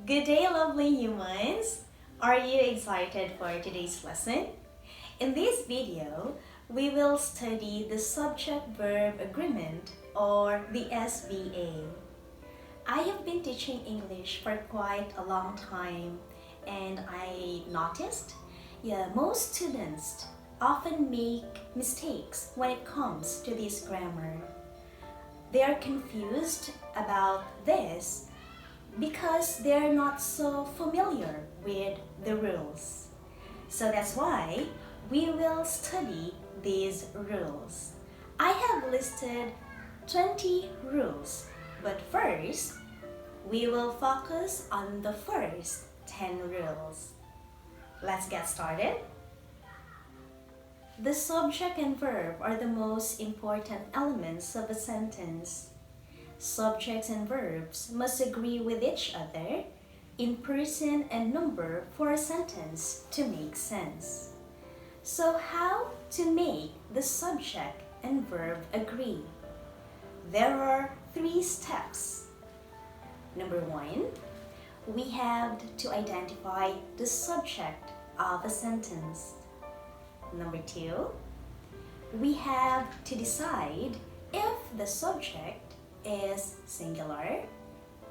Good day, lovely humans! Are you excited for today's lesson? In this video, we will study the Subject Verb Agreement or the SVA. I have been teaching English for quite a long time and I noticed, most students often make mistakes when it comes to this grammar. They are confused about this because they're not so familiar with the rules. So that's why we will study these rules. I have listed 20 rules, but first, we will focus on the first 10 rules. Let's get started. The subject and verb are the most important elements of a sentence. Subjects and verbs must agree with each other in person and number for a sentence to make sense. So how to make the subject and verb agree? There are 3 steps. Number 1, we have to identify the subject of a sentence. Number 2, we have to decide if the subject is singular,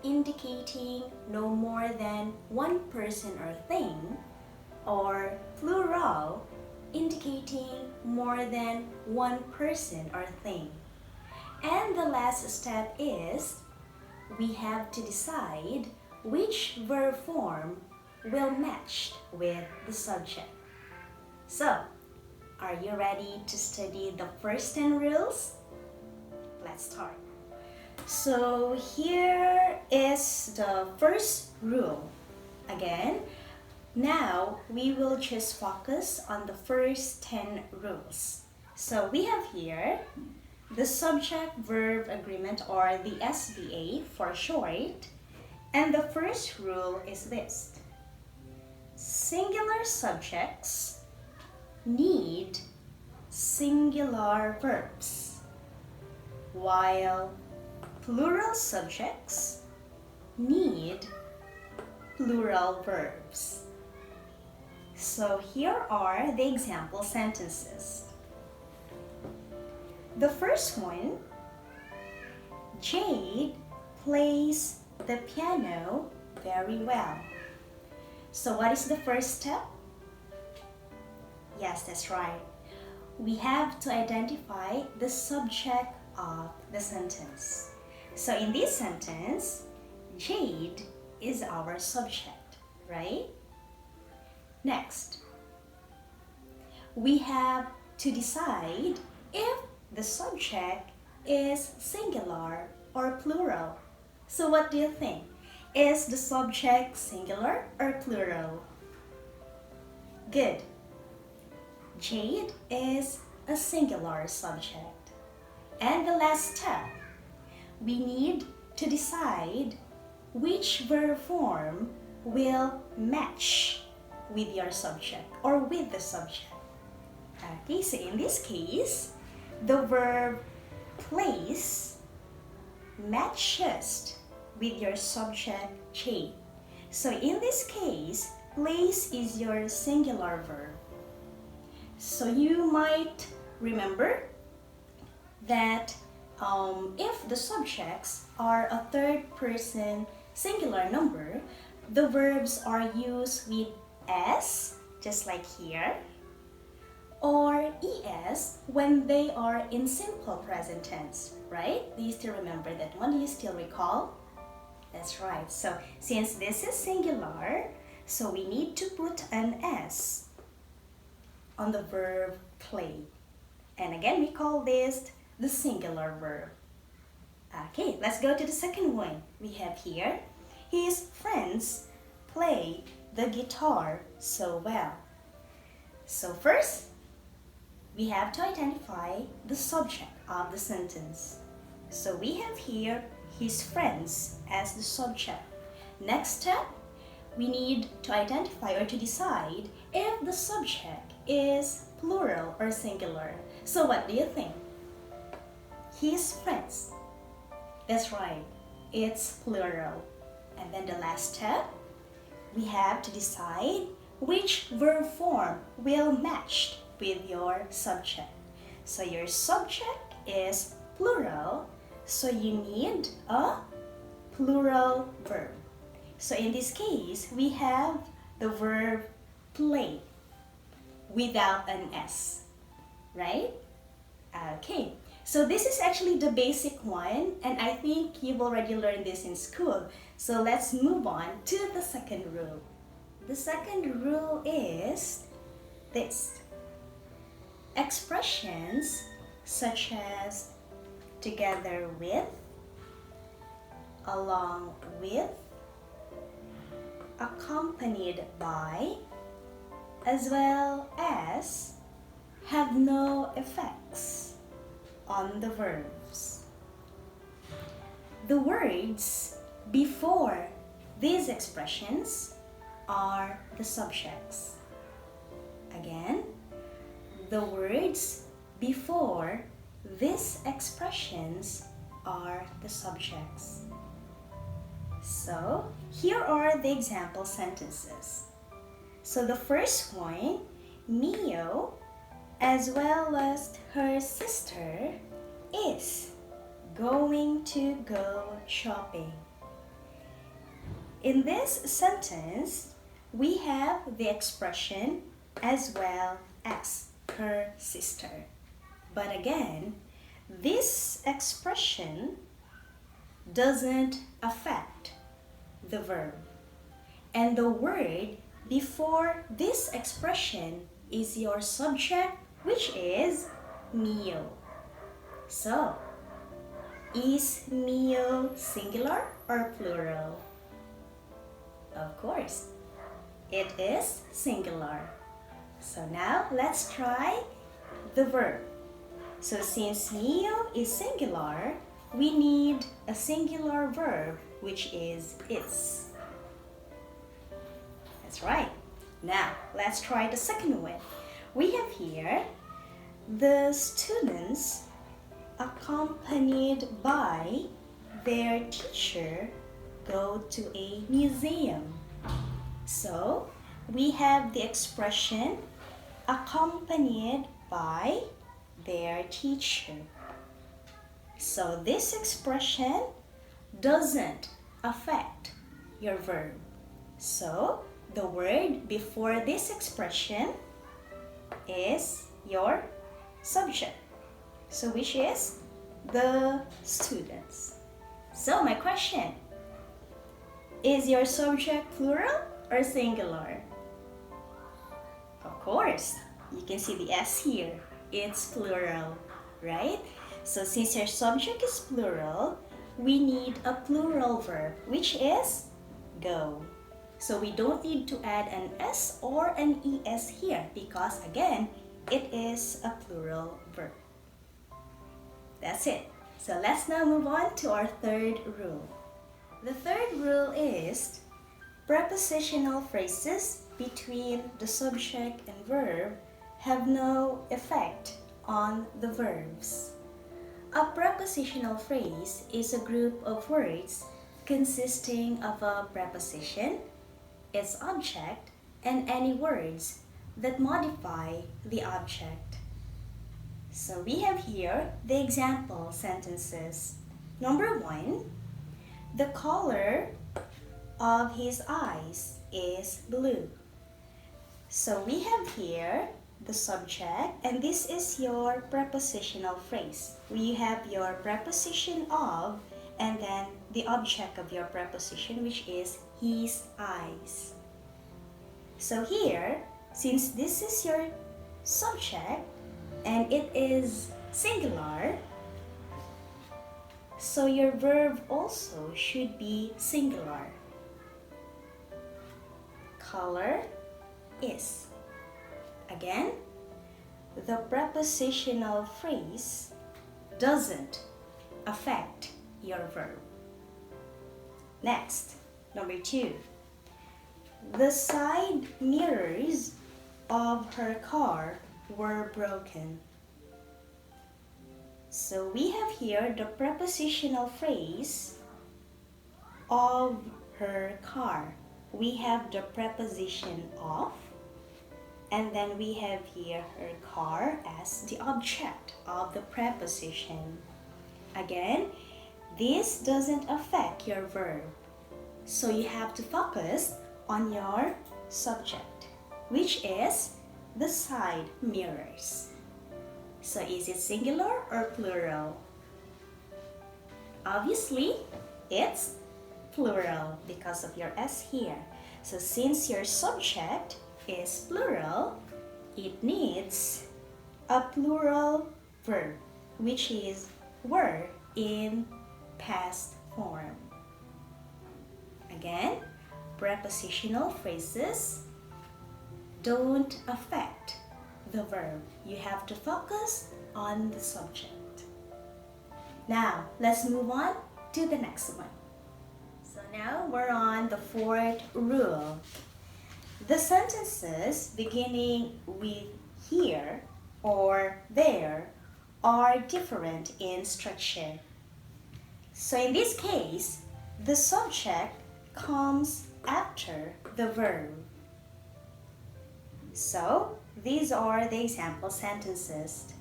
indicating no more than one person or thing, or plural, indicating more than one person or thing. And the last step is we have to decide which verb form will match with the subject. So, are you ready to study the first 10 rules? Let's start. So here is the first rule. Again, now we will just focus on the first 10 rules. So we have here the Subject Verb Agreement or the SVA for short. And the first rule is this: singular subjects need singular verbs, while plural subjects need plural verbs. So here are the example sentences. The first one, Jade plays the piano very well. So what is the first step? Yes, that's right. We have to identify the subject of the sentence. So in this sentence, Jade is our subject, right? Next, we have to decide if the subject is singular or plural. So what do you think? Is the subject singular or plural? Good. Jade is a singular subject. And the last step, we need to decide which verb form will match with your subject or with the subject. Okay, so in this case, the verb plays matches with your subject Jade. So in this case, plays is your singular verb. So you might remember that if the subjects are a third person singular number, the verbs are used with S, just like here, or ES when they are in simple present tense, right? Do you still remember that one? Do you still recall? That's right. So since this is singular, so we need to put an S on the verb play. And again, we call this the singular verb. Okay, let's go to the second one. We have here, his friends play the guitar so well. So first, we have to identify the subject of the sentence. So we have here his friends as the subject. Next step, we need to identify or to decide if the subject is plural or singular. So what do you think? His friends. That's right, it's plural. And then the last step, we have to decide which verb form will match with your subject. So your subject is plural, so you need a plural verb. So in this case, we have the verb play without an S, right? Okay, so this is actually the basic one, and I think you've already learned this in school. So let's move on to the second rule. The second rule is this. Expressions such as together with, along with, accompanied by, as well as have no effects on the verbs. The words before these expressions are the subjects. Again, the words before these expressions are the subjects. So, here are the example sentences. So the first one, Mio, as well as her sister, is going to go shopping. In this sentence, we have the expression as well as her sister. But again, this expression doesn't affect the verb. And the word before this expression is your subject, which is Mio. So, is Mio singular or plural? Of course, it is singular. So now let's try the verb. So since Mio is singular, we need a singular verb, which is is. That's right. Now, let's try the second one. We have here the students accompanied by their teacher go to a museum. So, we have the expression accompanied by their teacher. So, this expression doesn't affect your verb. So, the word before this expression is your subject. So, which is the students. So, my question, is your subject plural or singular? Of course, you can see the S here. It's plural, right? So since your subject is plural, we need a plural verb, which is go. So we don't need to add an S or an ES here because again, it is a plural verb. That's it. So let's now move on to our third rule. The third rule is prepositional phrases between the subject and verb have no effect on the verbs. A prepositional phrase is a group of words consisting of a preposition, its object, and any words that modify the object. So we have here the example sentences. Number 1, the color of his eyes is blue. So we have here the subject, and this is your prepositional phrase. We have your preposition of, and then the object of your preposition, which is his eyes. So here, since this is your subject, and it is singular, so your verb also should be singular. Color is. Again, the prepositional phrase doesn't affect your verb. Next, number 2. The side mirrors of her car were broken. So we have here the prepositional phrase of her car. we have the preposition of, and then we have here her car as the object of the preposition. Again, this doesn't affect your verb. So you have to focus on your subject, which is the side mirrors. So is it singular or plural? Obviously, it's plural because of your S here. So since your subject is plural, it needs a plural verb, which is were in past form. Again, prepositional phrases don't affect the verb. You have to focus on the subject. Now, let's move on to the next one. So now we're on the fourth rule. The sentences beginning with here or there are different in structure. So in this case, the subject comes after the verb. So these are the example sentences.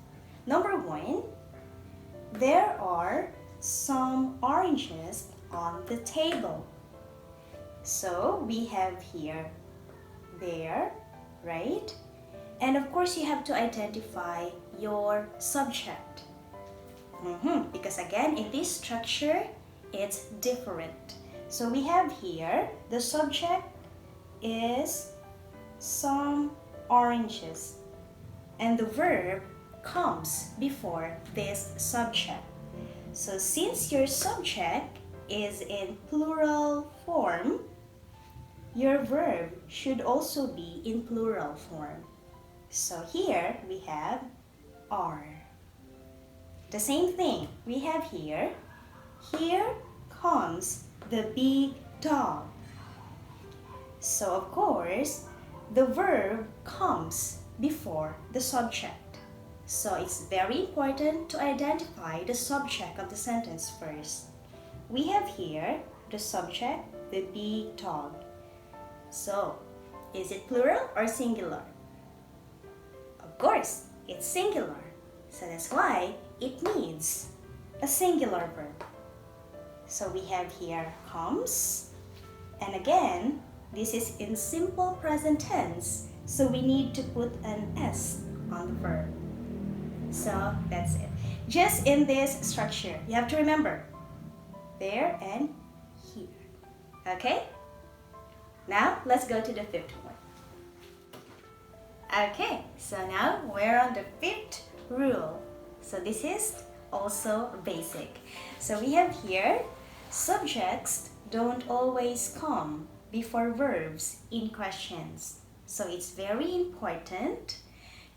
Number 1, there are some oranges on the table. So we have here, there, right? And of course you have to identify your subject. Because again, in this structure, it's different. So we have here, the subject is some oranges, and the verb comes before this subject. So since your subject is in plural form, your verb should also be in plural form. So here we have are. The same thing we have here. Here comes the big dog. So of course, the verb comes before the subject. So it's very important to identify the subject of the sentence first. We have here the subject, the big dog. So, is it plural or singular? Of course, it's singular. So that's why it needs a singular verb. So we have here comes, and again, this is in simple present tense, so we need to put an S on the verb. So that's it. Just in this structure, you have to remember there and here. Okay? Now let's go to the fifth one. Okay, so now we're on the fifth rule. So this is also basic. So we have here, subjects don't always come before verbs in questions. So it's very important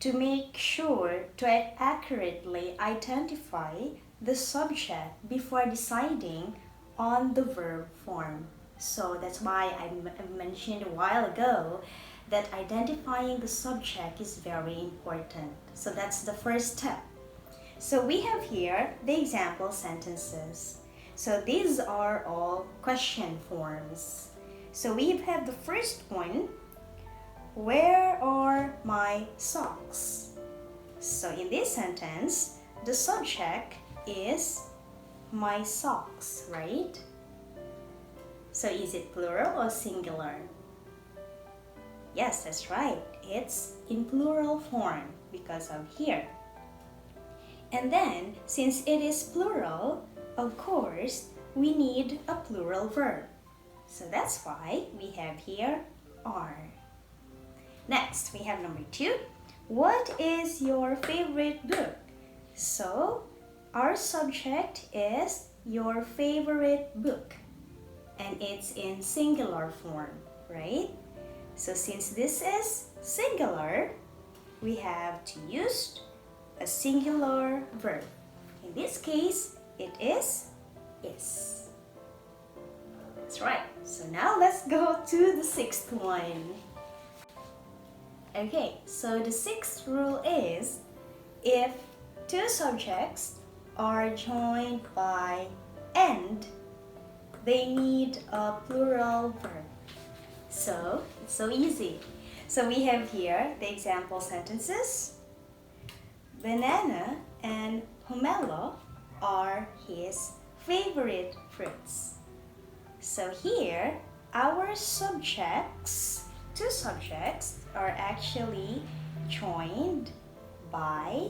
to make sure to accurately identify the subject before deciding on the verb form. So that's why I mentioned a while ago that identifying the subject is very important. So that's the first step. So we have here the example sentences. So these are all question forms. So we have the first one, where are my socks? So in this sentence, the subject is my socks, right? So is it plural or singular? Yes, that's right. It's in plural form because of here. And then, since it is plural, of course, we need a plural verb. So that's why we have here are. Next, we have number 2. What is your favorite book? So, our subject is your favorite book. And it's in singular form, right? So since this is singular, we have to use a singular verb. In this case, it is. That's right. So now let's go to the sixth one. Okay, so the sixth rule is if two subjects are joined by and, they need a plural verb. So it's so easy. So we have here the example sentences. Banana and pomelo are his favorite fruits. So here, our subjects, two subjects, are actually joined by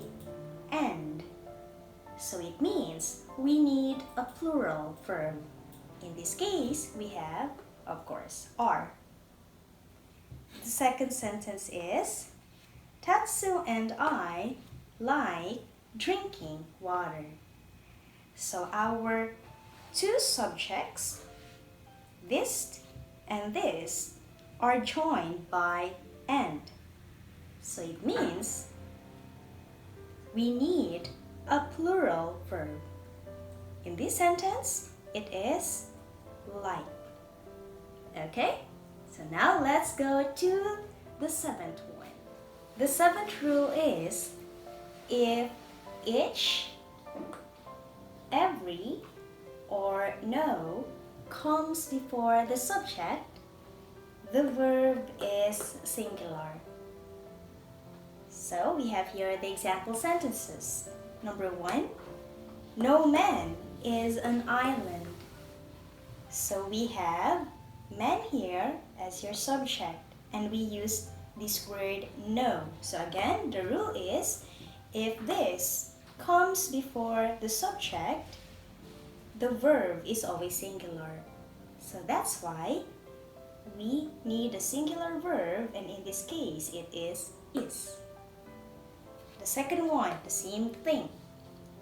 and. So it means we need a plural verb. In this case, we have, of course, are. The second sentence is, Tatsu and I like drinking water. So our two subjects, this and this, are joined by and. So it means we need a plural verb. In this sentence, it is like. Okay? So now let's go to the seventh one. The seventh rule is, if each, every, or no comes before the subject, the verb is singular. So we have here the example sentences. Number 1, no man is an island. So we have man here as your subject, and we use this word no. So again, the rule is, if this comes before the subject, the verb is always singular. So that's why we need a singular verb, and in this case, it is. The second one, the same thing.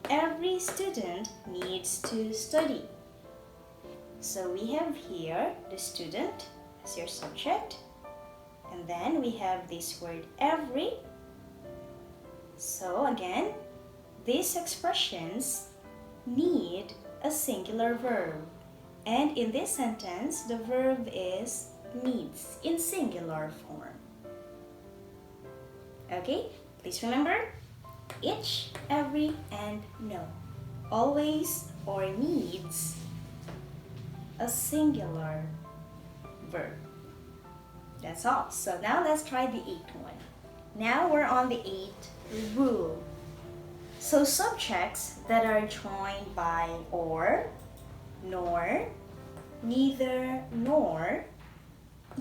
Every student needs to study. So we have here the student as your subject, and then we have this word every. So again, these expressions need a singular verb, and in this sentence, the verb is needs in singular form. Okay, please remember, each, every, and no always or needs a singular verb. That's all. So now let's try the eighth one. Now we're on the eighth rule. So subjects that are joined by or, nor, neither nor,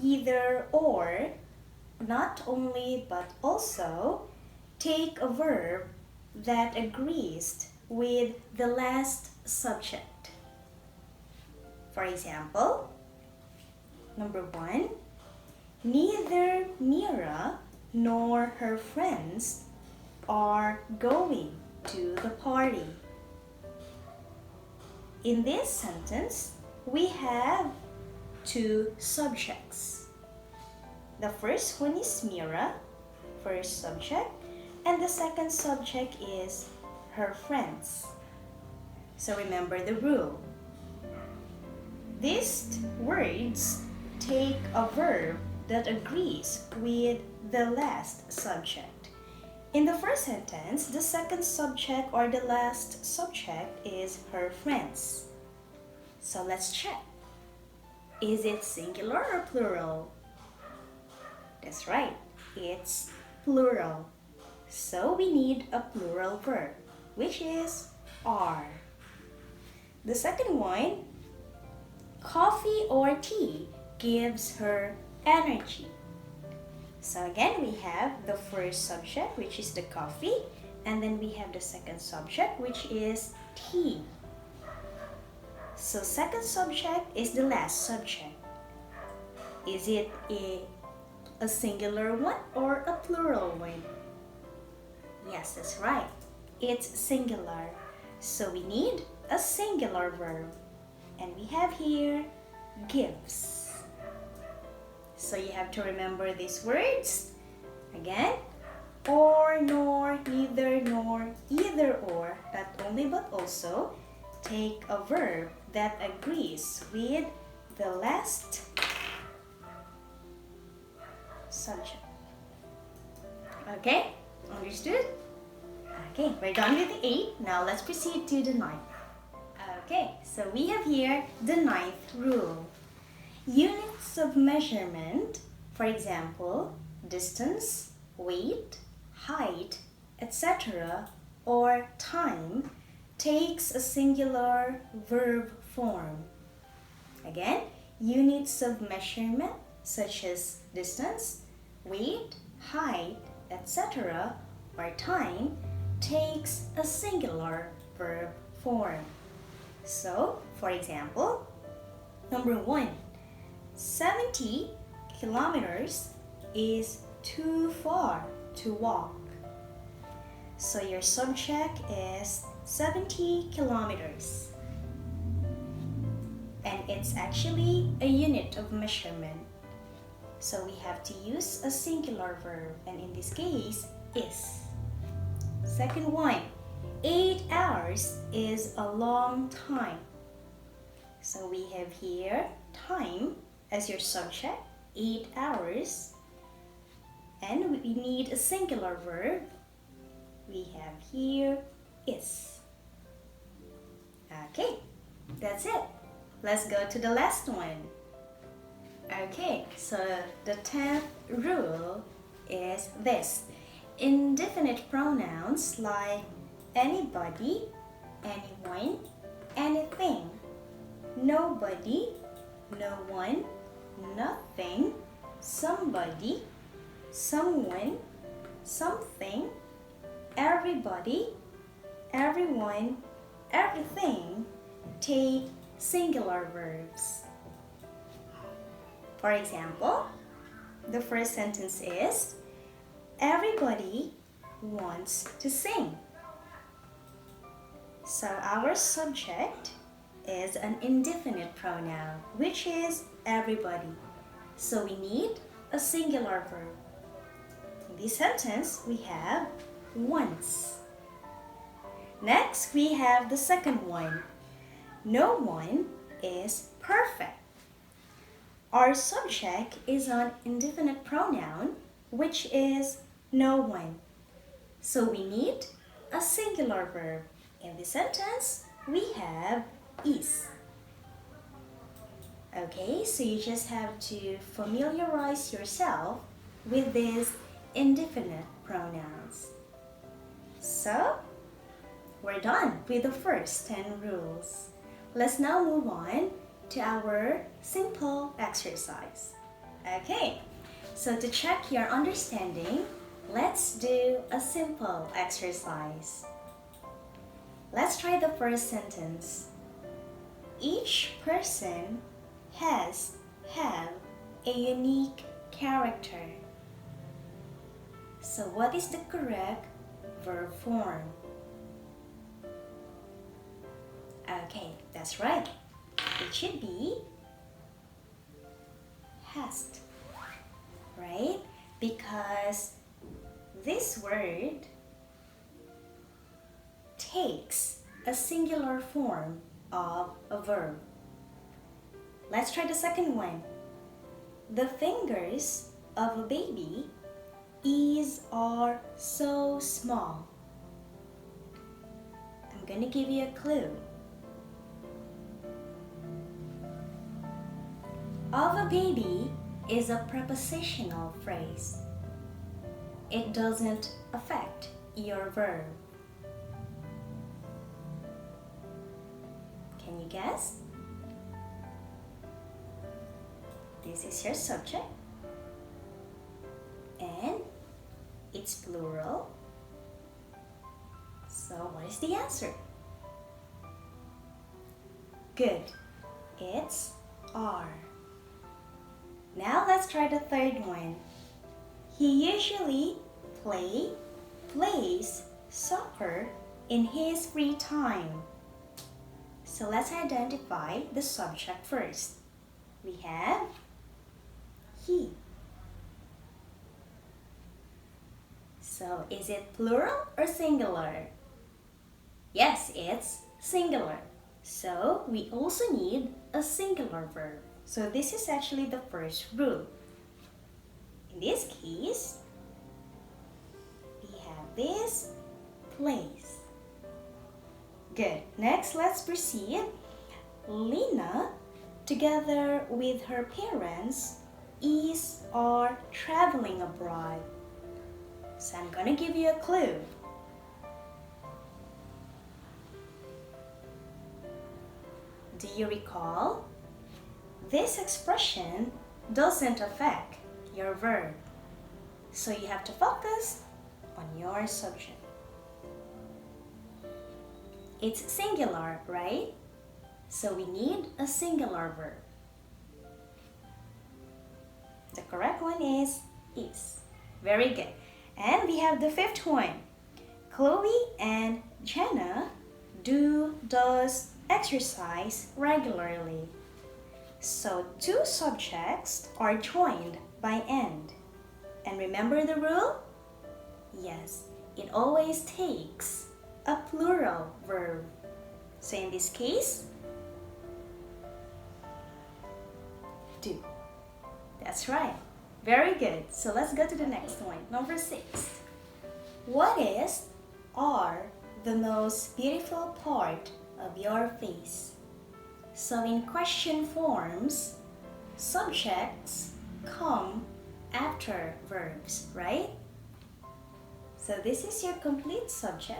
either or, not only but also, take a verb that agrees with the last subject. For example, number 1, neither Mira nor her friends are going to the party. In this sentence, we have two subjects. The first one is Mira, first subject, and the second subject is her friends. So remember the rule. These words take a verb that agrees with the last subject. In the first sentence, the second subject or the last subject is her friends. So let's check. Is it singular or plural? That's right, it's plural. So we need a plural verb, which is are. The second one, coffee or tea gives her energy. So again, we have the first subject, which is the coffee, and then we have the second subject, which is tea. So second subject is the last subject. Is it a singular one or a plural one? Yes, that's right. It's singular. So we need a singular verb. And we have here gives. So you have to remember these words. Again, or, nor, neither, nor, either, or, not only but also, take a verb that agrees with the last subject. Okay, understood? Okay, we're done with the 8. Now let's proceed to the 9. Okay, so we have here the 9th rule. Units of measurement, for example, distance, weight, height, etc., or time, takes a singular verb form. Again, units of measurement such as distance, weight, height, etc., or time takes a singular verb form. So, for example, number 1, 70 kilometers is too far to walk. So your subject is 70 kilometers. And it's actually a unit of measurement. So we have to use a singular verb, and in this case, is. Second one, 8 hours is a long time. So we have here time as your subject, 8 hours. And we need a singular verb. We have here is. Okay, that's it. Let's go to the last one. Okay, so the 10th rule is this. Indefinite pronouns like anybody, anyone, anything, nobody, no one, nothing, somebody, someone, something, everybody, everyone, everything take singular verbs. For example, the first sentence is, everybody wants to sing. So our subject is an indefinite pronoun, which is everybody. So we need a singular verb. In this sentence, we have wants. Next, we have the second one. No one is perfect. Our subject is an indefinite pronoun, which is no one. So we need a singular verb. In this sentence, we have is. Okay, so you just have to familiarize yourself with these indefinite pronouns. So, we're done with the first 10 rules. Let's now move on to our simple exercise. Okay, so to check your understanding, let's do a simple exercise. Let's try the first sentence. Each have a unique character. So what is the correct verb form? Okay, that's right. It should be has, right? Because this word takes a singular form of a verb. Let's try the second one. The fingers of a baby are so small. I'm gonna give you a clue. Of a baby is a prepositional phrase. It doesn't affect your verb. Can you guess? This is your subject, and it's plural. So what is the answer? Good. It's are. Now let's try the third one. He usually plays soccer in his free time. So let's identify the subject first. We have he. So is it plural or singular? Yes, it's singular. So we also need a singular verb. So this is actually the first rule. In this case, we have this plays. Good. Next, let's proceed. Lena together with her parents, is, are traveling abroad. So I'm gonna give you a clue. Do you recall? This expression doesn't affect your verb. So you have to focus on your subject. It's singular, right? So we need a singular verb. The correct one is. Very good. And we have the fifth one. Chloe and Jenna does exercise regularly. So two subjects are joined by and. And remember the rule? Yes, it always takes a plural verb. So in this case, do. That's right. Very good. So let's go to the next one. Number 6. What is are the most beautiful part of your face? So in question forms, subjects come after verbs, right? So this is your complete subject.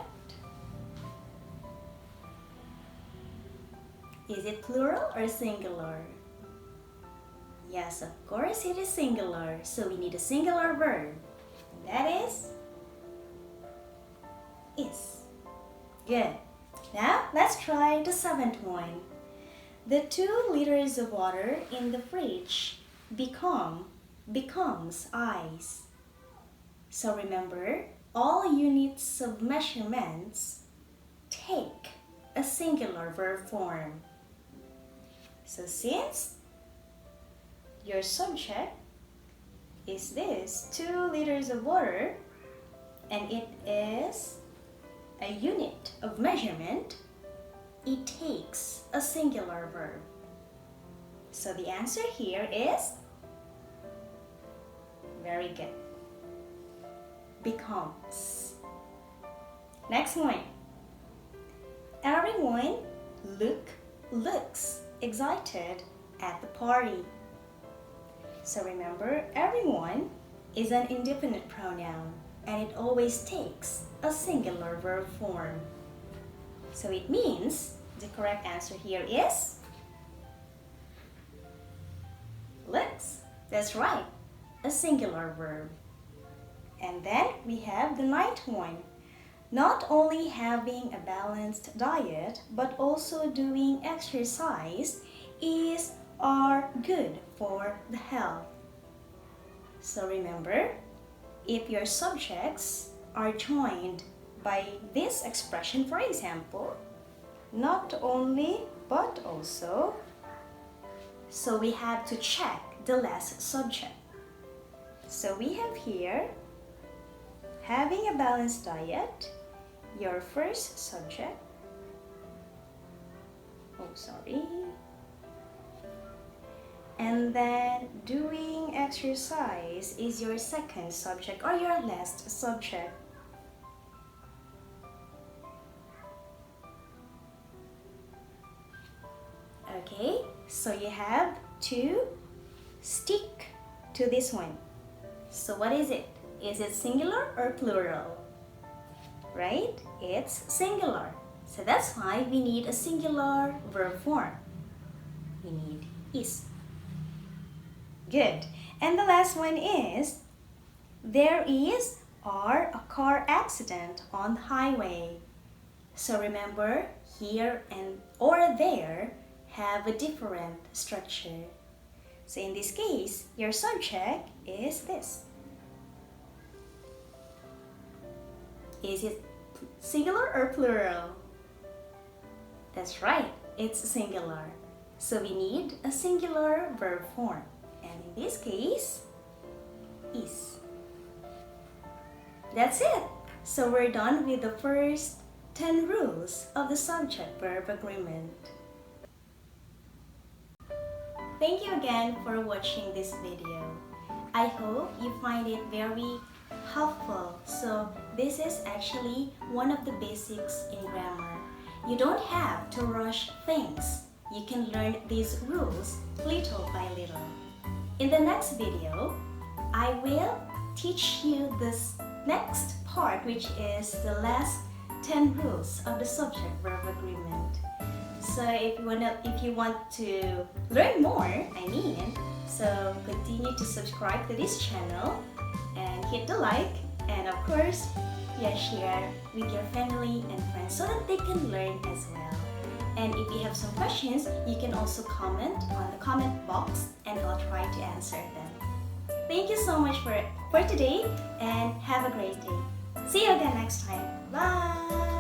Is it plural or singular? Yes, of course it is singular. So we need a singular verb. And that is. Good. Now let's try the 7th one. The 2 liters of water in the fridge becomes ice. So remember, all units of measurements take a singular verb form. So since your subject is this 2 liters of water and it is a unit of measurement, it takes a singular verb. So the answer here is very good. Becomes. Next one. Everyone looks excited at the party. So remember, everyone is an indefinite pronoun and it always takes a singular verb form. So it means the correct answer here is looks. That's right, a singular verb. And then we have the 9th one. Not only having a balanced diet, but also doing exercise are good for the health. So remember, if your subjects are joined by this expression, for example, not only but also, so we have to check the last subject. So we have here having a balanced diet, your first subject. And then doing exercise is your second subject or your last subject. Okay, so you have to stick to this one. So what is it? Is it singular or plural? Right? It's singular. So that's why we need a singular verb form. We need is. Good. And the last one is, there is or a car accident on the highway. So remember, here and or there have a different structure. So in this case, your subject is this. Is it singular or plural? That's right, it's singular. So we need a singular verb form. And in this case, is. That's it. So we're done with the first 10 rules of the Subject Verb Agreement. Thank you again for watching this video. I hope you find it very helpful. So this is actually one of the basics in grammar. You don't have to rush things. you can learn these rules little by little. In the next video, I will teach you this next part, which is the last 10 rules of the Subject Verb Agreement. So if you want to learn more, so continue to subscribe to this channel and hit the like, and of course, share with your family and friends so that they can learn as well. And if you have some questions, you can also comment on the comment box and I'll try to answer them. Thank you so much for today and have a great day. See you again next time. Bye!